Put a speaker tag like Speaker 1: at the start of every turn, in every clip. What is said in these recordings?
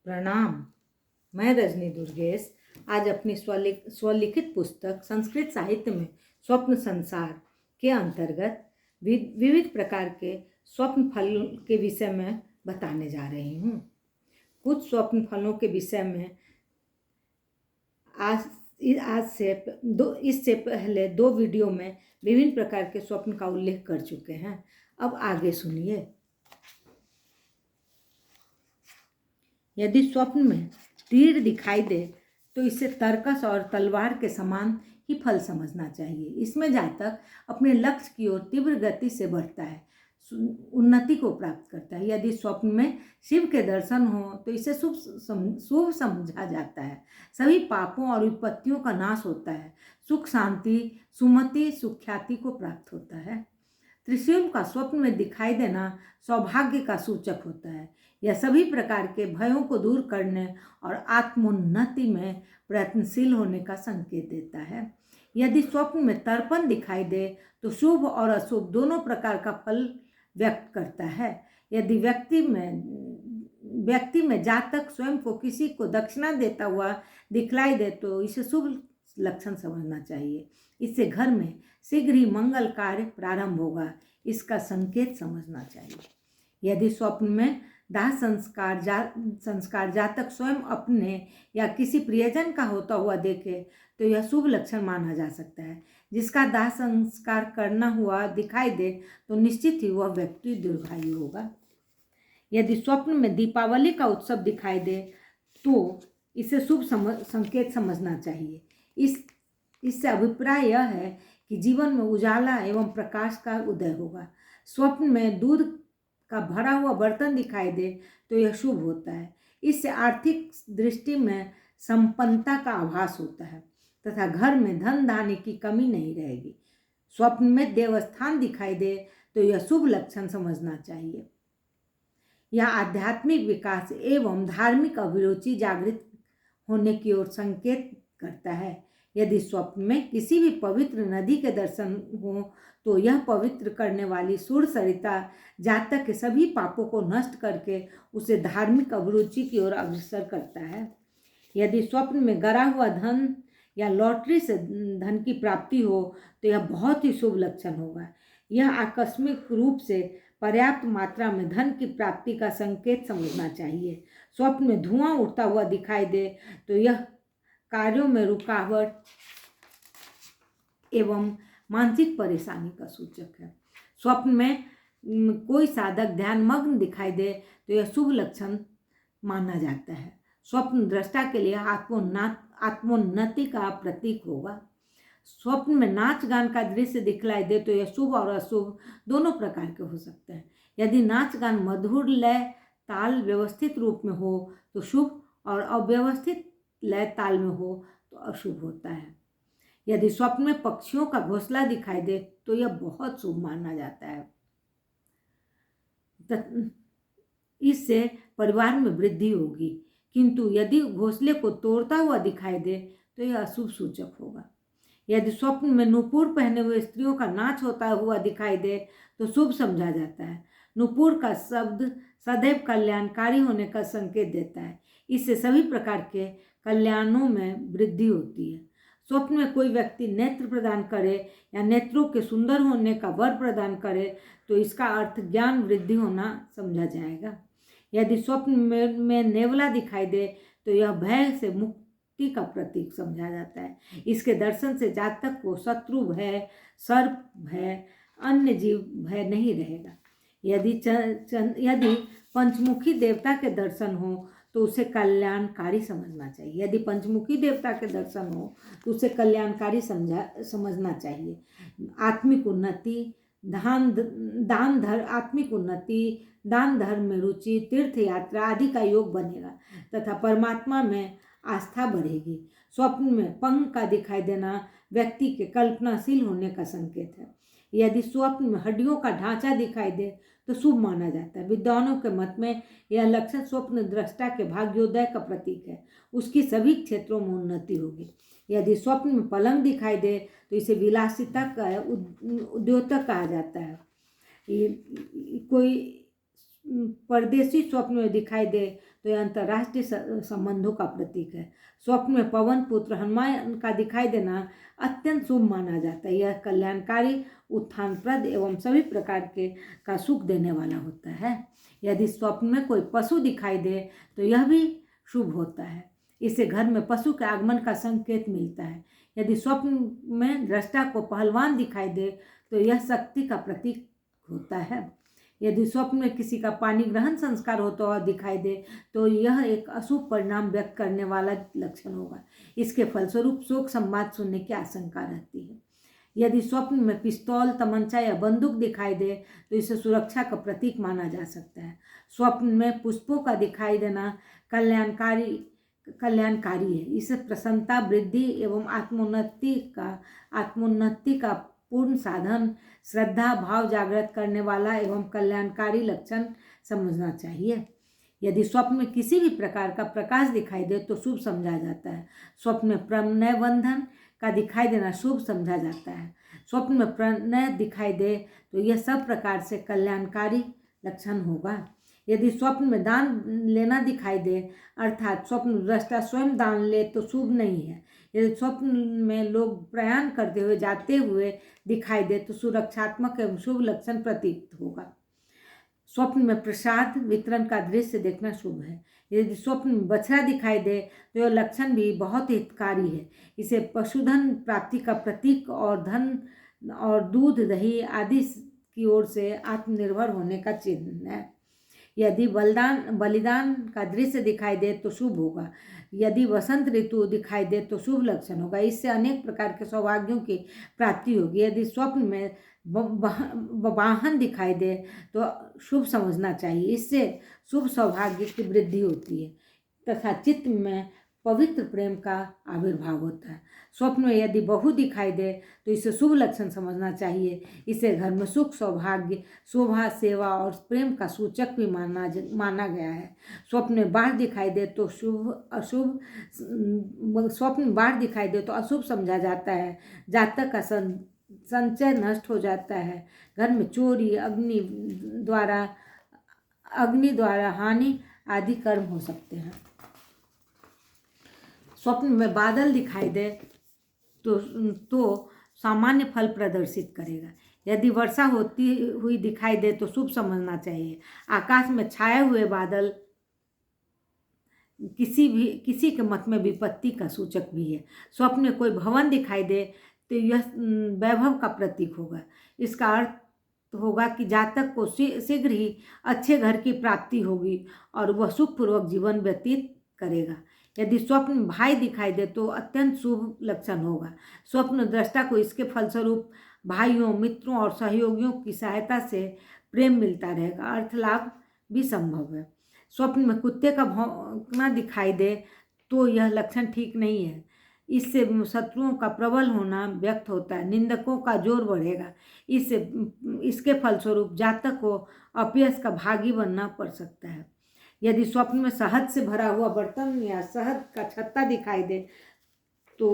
Speaker 1: प्रणाम। मैं रजनी दुर्गेश आज अपनी स्वलिखित पुस्तक संस्कृत साहित्य में स्वप्न संसार के अंतर्गत विविध प्रकार के स्वप्न फल के विषय में बताने जा रही हूँ। कुछ स्वप्न फलों के विषय में इससे पहले 2 वीडियो में विभिन्न प्रकार के स्वप्न का उल्लेख कर चुके हैं। अब आगे सुनिए। यदि स्वप्न में तीर दिखाई दे तो इसे तर्कस और तलवार के समान ही फल समझना चाहिए। इसमें जातक अपने लक्ष्य की ओर तीव्र गति से बढ़ता है, उन्नति को प्राप्त करता है। यदि स्वप्न में शिव के दर्शन हो तो इसे शुभ समझा जाता है। सभी पापों और विपत्तियों का नाश होता है। सुख शांति सुमति सुख्याति को प्राप्त होता है। त्रिशूल का स्वप्न में दिखाई देना सौभाग्य का सूचक होता है। यह सभी प्रकार के भयों को दूर करने और आत्मोन्नति में प्रयत्नशील होने का संकेत देता है। यदि स्वप्न में तर्पण दिखाई दे तो शुभ और अशुभ दोनों प्रकार का फल व्यक्त करता है। यदि व्यक्ति में जातक स्वयं को किसी को दक्षिणा देता हुआ दिखलाई दे तो इसे शुभ लक्षण समझना चाहिए। इससे घर में शीघ्र ही मंगल कार्य प्रारंभ होगा, इसका संकेत समझना चाहिए। यदि स्वप्न में दाह संस्कार जातक स्वयं अपने या किसी प्रियजन का होता हुआ देखे तो यह शुभ लक्षण माना जा सकता है। जिसका दाह संस्कार करना हुआ दिखाई दे तो निश्चित ही वह व्यक्ति दीर्घायु होगा। यदि स्वप्न में दीपावली का उत्सव दिखाई दे तो इसे शुभ संकेत समझना चाहिए। इससे अभिप्राय यह है कि जीवन में उजाला एवं प्रकाश का उदय होगा। स्वप्न में दूध का भरा हुआ बर्तन दिखाई दे तो यह शुभ होता है। इससे आर्थिक दृष्टि में संपन्नता का आभास होता है तथा घर में धन धान्य की कमी नहीं रहेगी। स्वप्न में देवस्थान दिखाई दे तो यह शुभ लक्षण समझना चाहिए। यह आध्यात्मिक विकास एवं धार्मिक अभिरुचि जागृत होने की ओर संकेत करता है। यदि स्वप्न में किसी भी पवित्र नदी के दर्शन हो तो यह पवित्र करने वाली सूर्य सरिता जातक के सभी पापों को नष्ट करके उसे धार्मिक अभिरुचि की ओर अग्रसर करता है। यदि स्वप्न में गड़ा हुआ धन या लॉटरी से धन की प्राप्ति हो तो यह बहुत ही शुभ लक्षण होगा। यह आकस्मिक रूप से पर्याप्त मात्रा में धन की प्राप्ति का संकेत समझना चाहिए। स्वप्न में धुआं उठता हुआ दिखाई दे तो यह कार्यों में रुकावट एवं मानसिक परेशानी का सूचक है। स्वप्न में कोई साधक ध्यानमग्न दिखाई दे तो यह शुभ लक्षण माना जाता है। स्वप्न दृष्टा के लिए आत्मोन्नति का प्रतीक होगा। स्वप्न में नाच गान का दृश्य दिखलाई दे तो यह शुभ और अशुभ दोनों प्रकार के हो सकते हैं। यदि नाच गान मधुर लय ताल व्यवस्थित रूप में हो तो शुभ और अव्यवस्थित लय ताल में हो तो अशुभ होता है। यदि स्वप्न में पक्षियों का घोंसला दिखाई दे तो यह बहुत शुभ माना जाता है। इससे परिवार में वृद्धि होगी, किंतु यदि घोंसले को तोड़ता हुआ दिखाई दे तो यह अशुभ सूचक होगा। यदि स्वप्न में नूपुर पहने हुए स्त्रियों का नाच होता हुआ दिखाई दे तो शुभ समझा जाता है। नूपुर का शब्द सदैव कल्याणकारी होने का संकेत देता है। इससे सभी प्रकार के कल्याणों में वृद्धि होती है। स्वप्न में कोई व्यक्ति नेत्र प्रदान करे या नेत्रों के सुंदर होने का वर प्रदान करे तो इसका अर्थ ज्ञान वृद्धि होना समझा जाएगा। यदि स्वप्न में नेवला दिखाई दे तो यह भय से मुक्ति का प्रतीक समझा जाता है। इसके दर्शन से जातक को शत्रु भय, सर्प भय, अन्य जीव भय नहीं रहेगा। यदि पंचमुखी देवता के दर्शन हो तो उसे कल्याणकारी समझना चाहिए। यदि पंचमुखी देवता के दर्शन हो तो उसे कल्याणकारी समझना चाहिए। आत्मिक उन्नति दान धर्म में रुचि, तीर्थ यात्रा आदि का योग बनेगा तथा परमात्मा में आस्था बढ़ेगी। स्वप्न में पंख का दिखाई देना व्यक्ति के कल्पनाशील होने का संकेत है। यदि स्वप्न में हड्डियों का ढांचा दिखाई दे तो शुभ माना जाता है। विद्वानों के मत में यह लक्षण स्वप्न दृष्टा के भाग्योदय का प्रतीक है। उसकी सभी क्षेत्रों में उन्नति होगी। यदि स्वप्न में पलंग दिखाई दे तो इसे विलासिता का उद्योतक कहा जाता है। कोई परदेशी स्वप्न में दिखाई दे तो यह अंतर्राष्ट्रीय संबंधों का प्रतीक है। स्वप्न में पवन पुत्र हनुमान का दिखाई देना अत्यंत शुभ माना जाता है। यह कल्याणकारी, उत्थानप्रद एवं सभी प्रकार के का सुख देने वाला होता है। यदि स्वप्न में कोई पशु दिखाई दे तो यह भी शुभ होता है। इससे घर में पशु के आगमन का संकेत मिलता है। यदि स्वप्न में दृष्टा को पहलवान दिखाई दे तो यह शक्ति का प्रतीक होता है। यदि स्वप्न में किसी का पानी ग्रहण संस्कार होता हुआ दिखाई दे तो यह एक अशुभ परिणाम व्यक्त करने वाला लक्षण होगा। इसके फलस्वरूप शोक संवाद सुनने की आशंका रहती है। यदि स्वप्न में पिस्तौल, तमंचा या बंदूक दिखाई दे तो इसे सुरक्षा का प्रतीक माना जा सकता है। स्वप्न में पुष्पों का दिखाई देना कल्याणकारी है। इसे प्रसन्नता, वृद्धि एवं आत्मोन्नति का पूर्ण साधन, श्रद्धा भाव जागृत करने वाला एवं कल्याणकारी लक्षण समझना चाहिए। यदि स्वप्न में किसी भी प्रकार का प्रकाश दिखाई दे तो शुभ समझा जाता है। स्वप्न में प्रणय बंधन का दिखाई देना शुभ समझा जाता है। स्वप्न में प्रणय दिखाई दे तो यह सब प्रकार से कल्याणकारी लक्षण होगा। यदि स्वप्न में दान लेना दिखाई दे अर्थात स्वप्न दृष्टा स्वयं दान ले तो शुभ नहीं है। यदि स्वप्न में लोग प्रयाण करते हुए जाते हुए दिखाई दे तो सुरक्षात्मक एवं शुभ लक्षण प्रतीत होगा। स्वप्न में प्रसाद वितरण का दृश्य देखना शुभ है। यदि स्वप्न में बछड़ा दिखाई दे तो यह लक्षण भी बहुत हितकारी है। इसे पशुधन प्राप्ति का प्रतीक और धन और दूध, दही आदि की ओर से आत्मनिर्भर होने का चिन्ह है। यदि बलिदान का दृश्य दिखाई दे तो शुभ होगा। यदि वसंत ऋतु दिखाई दे तो शुभ लक्षण होगा। इससे अनेक प्रकार के सौभाग्यों की प्राप्ति होगी। यदि स्वप्न में वाहन दिखाई दे तो शुभ समझना चाहिए। इससे शुभ सौभाग्य की वृद्धि होती है तथा चित्त में पवित्र प्रेम का आविर्भाव होता है। स्वप्न में यदि बहू दिखाई दे तो इसे शुभ लक्षण समझना चाहिए। इसे घर में सुख, सौभाग्य, शोभा, सेवा और प्रेम का सूचक भी माना गया है। स्वप्न में बाढ़ दिखाई दे तो स्वप्न में बाढ़ दिखाई दे तो अशुभ समझा जाता है। जातक का संचय नष्ट हो जाता है। घर में चोरी, अग्नि द्वारा हानि आदि कर्म हो सकते हैं। स्वप्न में बादल दिखाई दे तो सामान्य फल प्रदर्शित करेगा। यदि वर्षा होती हुई दिखाई दे तो शुभ समझना चाहिए। आकाश में छाए हुए बादल किसी के मत में विपत्ति का सूचक भी है। स्वप्न में कोई भवन दिखाई दे तो यह वैभव का प्रतीक होगा। इसका अर्थ होगा कि जातक को शीघ्र ही अच्छे घर की प्राप्ति होगी और वह सुखपूर्वक जीवन व्यतीत करेगा। यदि स्वप्न में भाई दिखाई दे तो अत्यंत शुभ लक्षण होगा। स्वप्न दृष्टा को इसके फलस्वरूप भाइयों, मित्रों और सहयोगियों की सहायता से प्रेम मिलता रहेगा। अर्थ लाभ भी संभव है। स्वप्न में कुत्ते का भौंकना दिखाई दे तो यह लक्षण ठीक नहीं है। इससे शत्रुओं का प्रबल होना व्यक्त होता है। निंदकों का जोर बढ़ेगा। इसके फलस्वरूप जातक को अपयश का भागी बनना पड़ सकता है। यदि स्वप्न में शहद से भरा हुआ बर्तन या शहद का छत्ता दिखाई दे तो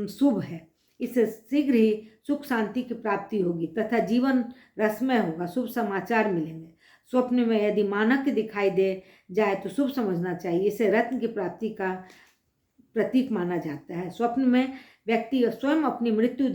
Speaker 1: शुभ है। इससे शीघ्र ही सुख शांति की प्राप्ति होगी तथा जीवन रसमय होगा। शुभ समाचार मिलेंगे। स्वप्न में यदि मानक दिखाई दे जाए तो शुभ समझना चाहिए। इसे रत्न की प्राप्ति का प्रतीक माना जाता है। स्वप्न में व्यक्ति स्वयं अपनी मृत्यु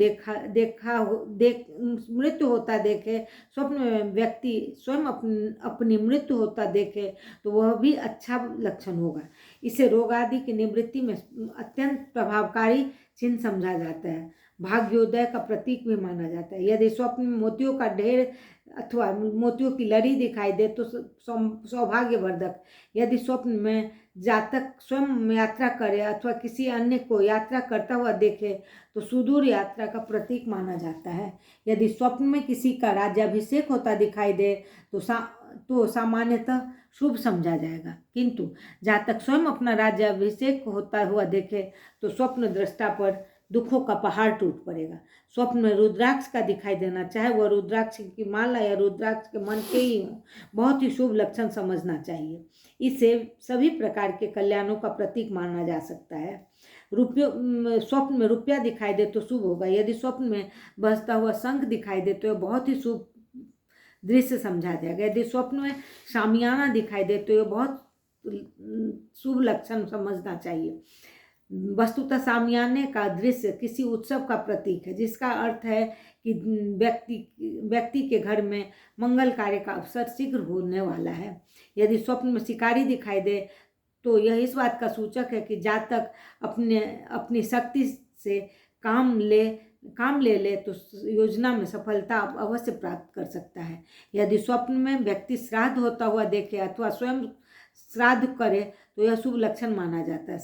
Speaker 1: होता देखे स्वप्न में व्यक्ति स्वयं अपनी मृत्यु होता देखे तो वह भी अच्छा लक्षण होगा। इसे रोग आदि की निवृत्ति में अत्यंत प्रभावकारी चिन्ह समझा जाता है। भाग्योदय का प्रतीक भी माना जाता है। यदि स्वप्न में मोतियों का ढेर अथवा मोतियों की लड़ी दिखाई दे तो सौभाग्यवर्धक। यदि स्वप्न में जातक स्वयं यात्रा करे अथवा किसी अन्य को यात्रा करता हुआ देखे तो सुदूर यात्रा का प्रतीक माना जाता है। यदि स्वप्न में किसी का राज्याभिषेक होता दिखाई दे तो सामान्यतः शुभ समझा जाएगा, किंतु जातक स्वयं अपना राज्याभिषेक होता हुआ देखे तो स्वप्न दृष्टा पर दुखों का पहाड़ टूट पड़ेगा। स्वप्न में रुद्राक्ष का दिखाई देना, चाहे वह रुद्राक्ष की माला या रुद्राक्ष के मन के ही हो, बहुत ही शुभ लक्षण समझना चाहिए। इसे सभी प्रकार के कल्याणों का प्रतीक माना जा सकता है। स्वप्न में रुपया दिखाई दे तो शुभ होगा। यदि स्वप्न में बजता हुआ शंख दिखाई दे तो यह बहुत ही शुभ दृश्य समझा जाएगा। यदि स्वप्न में शामियाना दिखाई दे तो ये बहुत शुभ लक्षण समझना चाहिए। वस्तुतः शामियाने का दृश्य किसी उत्सव का प्रतीक है, जिसका अर्थ है कि व्यक्ति के घर में मंगल कार्य का अवसर शीघ्र होने वाला है। यदि स्वप्न में शिकारी दिखाई दे तो यह इस बात का सूचक है कि जातक अपनी शक्ति से काम ले तो योजना में सफलता अवश्य प्राप्त कर सकता है। यदि स्वप्न में व्यक्ति श्राद्ध होता हुआ देखे अथवा स्वयं श्राद्ध करे तो यह शुभ लक्षण माना जाता है।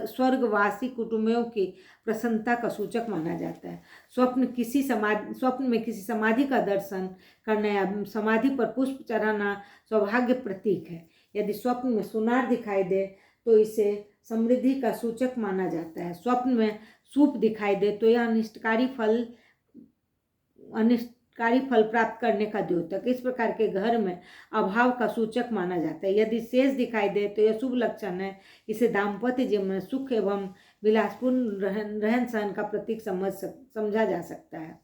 Speaker 1: स्वर्गवासी कुटुंबियों की प्रसन्नता का सूचक माना जाता है। स्वप्न में किसी समाधि का दर्शन करना या समाधि पर पुष्प चढ़ाना सौभाग्य प्रतीक है। यदि स्वप्न में सुनार दिखाई दे तो इसे समृद्धि का सूचक माना जाता है। स्वप्न में सूप दिखाई दे तो यह अनिष्टकारी फल प्राप्त करने का द्योतक, इस प्रकार के घर में अभाव का सूचक माना जाता है। यदि शेष दिखाई दे तो यह शुभ लक्षण है। इसे दाम्पत्य जीवन में सुख एवं विलासपूर्ण रहन सहन का प्रतीक समझा जा सकता है।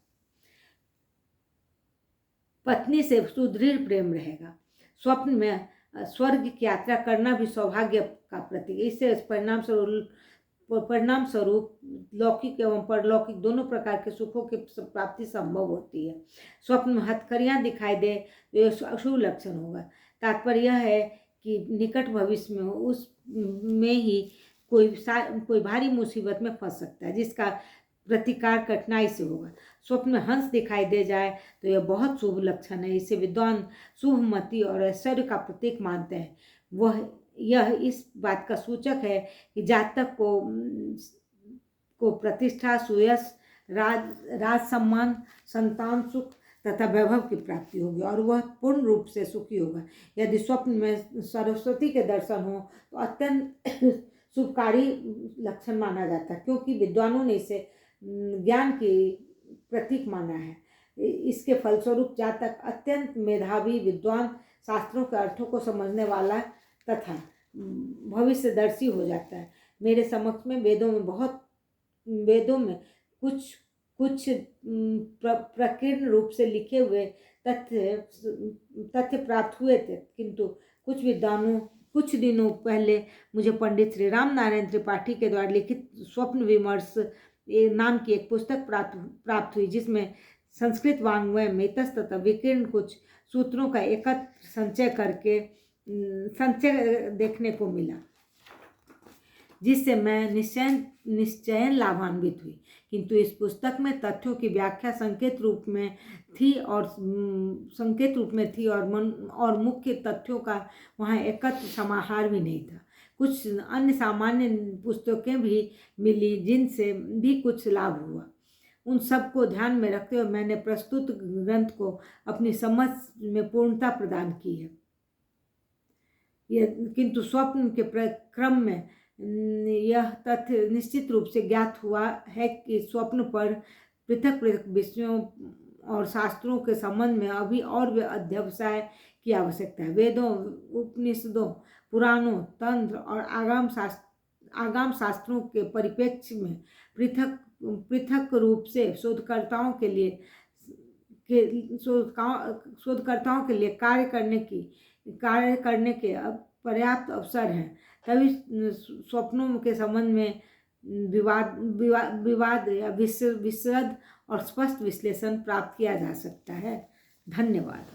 Speaker 1: पत्नी से सुदृढ़ प्रेम रहेगा। स्वप्न में स्वर्ग की यात्रा करना भी सौभाग्य का प्रतीक। इससे परिणाम स्वरूप लौकिक एवं परलौकिक दोनों प्रकार के सुखों की प्राप्ति संभव होती है। स्वप्न में हथकड़ियाँ दिखाई दे तो यह अशुभ लक्षण होगा। तात्पर्य यह है कि निकट भविष्य में उसमें ही कोई भारी मुसीबत में फंस सकता है, जिसका प्रतिकार कठिनाई से होगा। स्वप्न में हंस दिखाई दे जाए तो यह बहुत शुभ लक्षण है। इसे विद्वान शुभमति और ऐश्वर्य का प्रतीक मानते हैं। यह इस बात का सूचक है कि जातक को प्रतिष्ठा, सुयश, राज सम्मान, संतान सुख तथा वैभव की प्राप्ति होगी और वह पूर्ण रूप से सुखी होगा। यदि स्वप्न में सरस्वती के दर्शन हो तो अत्यंत शुभकारी लक्षण माना जाता है, क्योंकि विद्वानों ने इसे ज्ञान की प्रतीक माना है। इसके फलस्वरूप जातक अत्यंत मेधावी, विद्वान, शास्त्रों के अर्थों को समझने वाला तथा भविष्यदर्शी हो जाता है। मेरे समक्ष में वेदों में कुछ प्रकीर्ण रूप से लिखे हुए तथ्य प्राप्त हुए थे, किंतु कुछ दिनों पहले मुझे पंडित श्री राम नारायण त्रिपाठी के द्वारा लिखित स्वप्न विमर्श नाम की एक पुस्तक प्राप्त हुई, जिसमें संस्कृत वाङ्मय में तथा विकीर्ण कुछ सूत्रों का एकत्र संचय देखने को मिला, जिससे मैं निश्चयन लाभान्वित हुई। किंतु इस पुस्तक में तथ्यों की व्याख्या संकेत रूप में थी और मुख्य तथ्यों का वहाँ एकत्र समाहार भी नहीं था। कुछ अन्य सामान्य पुस्तकें भी मिली जिनसे भी कुछ लाभ हुआ। उन सब को ध्यान में रखते हुए मैंने प्रस्तुत ग्रंथ को अपनी समझ में पूर्णता प्रदान की है। किंतु स्वप्न के क्रम में यह तथ्य निश्चित रूप से ज्ञात हुआ है कि स्वप्न पर पृथक विषयों और शास्त्रों के संबंध में अभी और भी अध्यवसाय की आवश्यकता है। वेदों, उपनिषदों, पुराणों, तंत्र और आगाम शास्त्रों के परिप्रेक्ष्य में पृथक रूप से शोधकर्ताओं के लिए कार्य करने के पर्याप्त अवसर हैं। तभी स्वप्नों के संबंध में विवाद या विशद और स्पष्ट विश्लेषण प्राप्त किया जा सकता है। धन्यवाद।